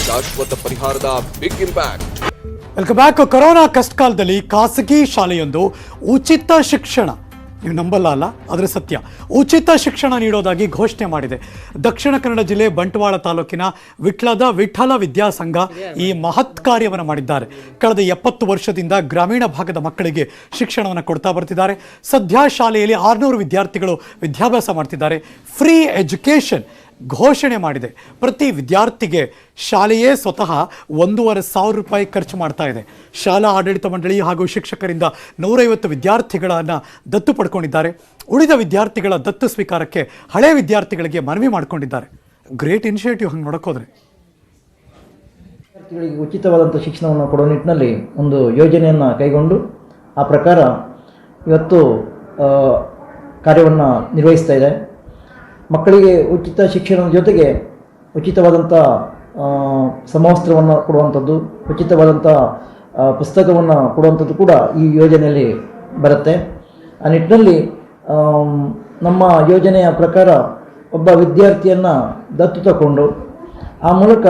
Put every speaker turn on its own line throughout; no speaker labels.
ಶಾಶ್ವತ ಪರಿಹಾರದ big impact.
Welcome back. Corona ಕಷ್ಟಕಾಲದಲ್ಲಿ ಖಾಸಗಿ ಶಾಲೆಯೊಂದು ಉಚಿತ ಶಿಕ್ಷಣ, ನೀವು ನಂಬಲ್ಲ ಅಲ್ಲ, ಆದರೆ ಸತ್ಯ, ಉಚಿತ ಶಿಕ್ಷಣ ನೀಡೋದಾಗಿ ಘೋಷಣೆ ಮಾಡಿದೆ. ದಕ್ಷಿಣ ಕನ್ನಡ ಜಿಲ್ಲೆ ಬಂಟ್ವಾಳ ತಾಲೂಕಿನ ವಿಠಲ ವಿದ್ಯಾಸಂಘ ಈ ಮಹತ್ ಕಾರ್ಯವನ್ನು ಮಾಡಿದ್ದಾರೆ. ಕಳೆದ 70 ವರ್ಷದಿಂದ ಗ್ರಾಮೀಣ ಭಾಗದ ಮಕ್ಕಳಿಗೆ ಶಿಕ್ಷಣವನ್ನು ಕೊಡ್ತಾ ಬರ್ತಿದ್ದಾರೆ. ಸದ್ಯ ಶಾಲೆಯಲ್ಲಿ 600 ವಿದ್ಯಾರ್ಥಿಗಳು ವಿದ್ಯಾಭ್ಯಾಸ ಮಾಡ್ತಿದ್ದಾರೆ. ಫ್ರೀ ಎಜುಕೇಷನ್ ಘೋಷಣೆ ಮಾಡಿದೆ. ಪ್ರತಿ ವಿದ್ಯಾರ್ಥಿಗೆ ಶಾಲೆಯೇ ಸ್ವತಃ 1,500 ರೂಪಾಯಿ ಖರ್ಚು ಮಾಡ್ತಾ ಇದೆ. ಶಾಲಾ ಆಡಳಿತ ಮಂಡಳಿ ಹಾಗೂ ಶಿಕ್ಷಕರಿಂದ 150 ವಿದ್ಯಾರ್ಥಿಗಳನ್ನು ದತ್ತು ಪಡ್ಕೊಂಡಿದ್ದಾರೆ. ಉಳಿದ ವಿದ್ಯಾರ್ಥಿಗಳ ದತ್ತು ಸ್ವೀಕಾರಕ್ಕೆ ಹಳೆ ವಿದ್ಯಾರ್ಥಿಗಳಿಗೆ ಮನವಿ ಮಾಡಿಕೊಂಡಿದ್ದಾರೆ. ಗ್ರೇಟ್ ಇನಿಷಿಯೇಟಿವ್ ಹಂಗೆ ನೋಡೋಕೋದ್ರೆ.
ವಿದ್ಯಾರ್ಥಿಗಳಿಗೆ ಉಚಿತವಾದಂಥ ಶಿಕ್ಷಣವನ್ನು ಕೊಡುವ ನಿಟ್ಟಿನಲ್ಲಿ ಒಂದು ಯೋಜನೆಯನ್ನು ಕೈಗೊಂಡು ಆ ಪ್ರಕಾರ ಇವತ್ತು ಕಾರ್ಯವನ್ನು ನಿರ್ವಹಿಸ್ತಾ ಇದೆ. ಮಕ್ಕಳಿಗೆ ಉಚಿತ ಶಿಕ್ಷಣದ ಜೊತೆಗೆ ಉಚಿತವಾದಂಥ ಸಮವಸ್ತ್ರವನ್ನು ಕೊಡುವಂಥದ್ದು, ಉಚಿತವಾದಂಥ ಪುಸ್ತಕವನ್ನು ಕೊಡುವಂಥದ್ದು ಕೂಡ ಈ ಯೋಜನೆಯಲ್ಲಿ ಬರುತ್ತೆ. ಆ ನಿಟ್ಟಿನಲ್ಲಿ ನಮ್ಮ ಯೋಜನೆಯ ಪ್ರಕಾರ ಒಬ್ಬ ವಿದ್ಯಾರ್ಥಿಯನ್ನು ದತ್ತು ತಗೊಂಡು ಆ ಮೂಲಕ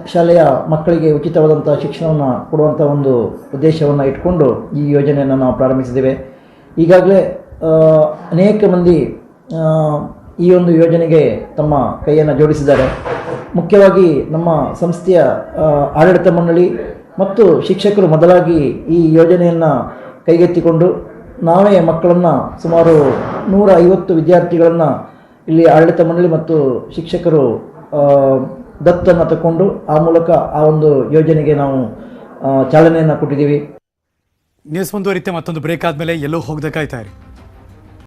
ಶಾಲೆಯ ಮಕ್ಕಳಿಗೆ ಉಚಿತವಾದಂಥ ಶಿಕ್ಷಣವನ್ನು ಕೊಡುವಂಥ ಒಂದು ಉದ್ದೇಶವನ್ನು ಇಟ್ಕೊಂಡು ಈ ಯೋಜನೆಯನ್ನು ನಾವು ಪ್ರಾರಂಭಿಸಿದ್ದೇವೆ. ಈಗಾಗಲೇ ಅನೇಕ ಮಂದಿ ಈ ಒಂದು ಯೋಜನೆಗೆ ತಮ್ಮ ಕೈಯನ್ನು ಜೋಡಿಸಿದ್ದಾರೆ. ಮುಖ್ಯವಾಗಿ ನಮ್ಮ ಸಂಸ್ಥೆಯ ಆಡಳಿತ ಮಂಡಳಿ ಮತ್ತು ಶಿಕ್ಷಕರು ಮೊದಲಾಗಿ ಈ ಯೋಜನೆಯನ್ನು ಕೈಗೆತ್ತಿಕೊಂಡು ನಾವೇ ಮಕ್ಕಳನ್ನು ಸುಮಾರು 150 ವಿದ್ಯಾರ್ಥಿಗಳನ್ನು ಇಲ್ಲಿ ಆಡಳಿತ ಮಂಡಳಿ ಮತ್ತು ಶಿಕ್ಷಕರು ದತ್ತನ್ನು ತಗೊಂಡು ಆ ಮೂಲಕ ಆ ಒಂದು ಯೋಜನೆಗೆ ನಾವು ಚಾಲನೆಯನ್ನು ಕೊಟ್ಟಿದ್ದೀವಿ.
ನ್ಯೂಸ್ ಮುಂದುವರಿತೆ. ಮತ್ತೊಂದು ಬ್ರೇಕ್ ಆದಮೇಲೆ ಎಲ್ಲೋ ಹೋಗದೆ ಕಾಯ್ತಾ ಇರಿ.